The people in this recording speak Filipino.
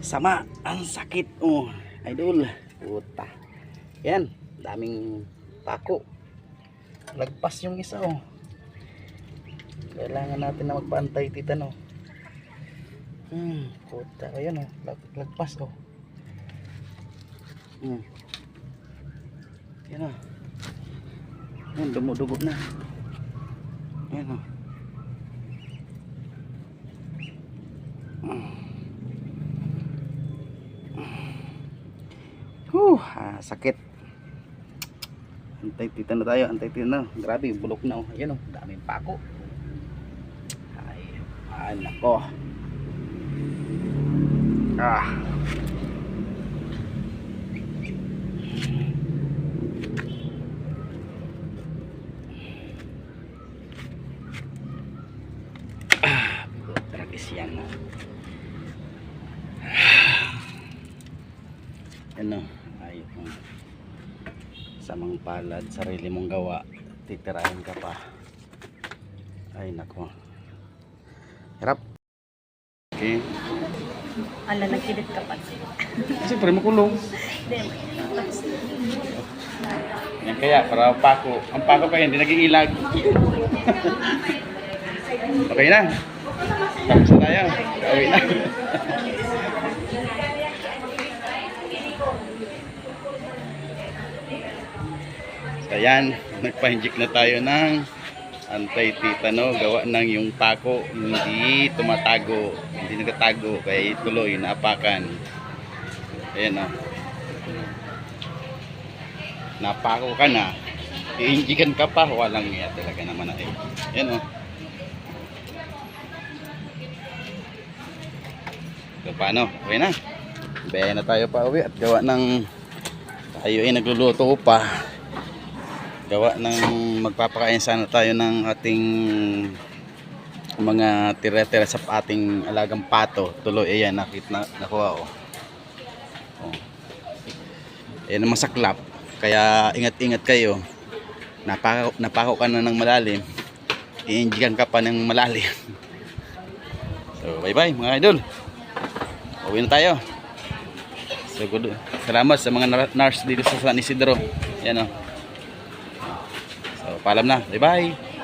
Sama, ang sakit. Oh, idol. Puta. Yan, daming pako. Lagpas yung isa oh. Kailangan natin na magpantay titano. Puta, ayan oh, lagpas oh. Yan oh. Yan, dumudugo na. Yan oh. Sakit. Antay tita na tayo, antay tita na. Grabe, bulok na oh. Ayan oh, daming pako. Ay nako. Tragis yan oh. Ano, ayun samang palad, sarili mong gawa, titirahin ka pa. Ay nako, hirap. Okay, Ala, nagkidit ka pa. siyempre makulong yan, kaya para pako, ang pako kaya hindi naging ilag. Okay na, tapos na tayo, gawin na. So yan, nagpa-inject na tayo ng anti-tetano, gawa ng yung pako hindi tumatago, hindi nagatago, kaya tuloy naapakan. Ayan o, napako ka na, i-injikan ka pa, walang iya talaga naman natin. Ayan o. So paano, okay na, baya na tayo pa uwi at gawa ng tayo ay nagluluto pa, gawa ng magpapakain sana tayo ng ating mga tira-tira sa ating alagang pato. Tuloy, ayan, nakuha oh. Ayan ang masaklap, kaya ingat-ingat kayo. Napako ka na ng malalim, i-injikan ka pa ng malalim. So bye bye mga idol, uwi na tayo. So good, salamat sa mga nurse dito sa San Isidro. Yan oh. So paalam na, bye bye.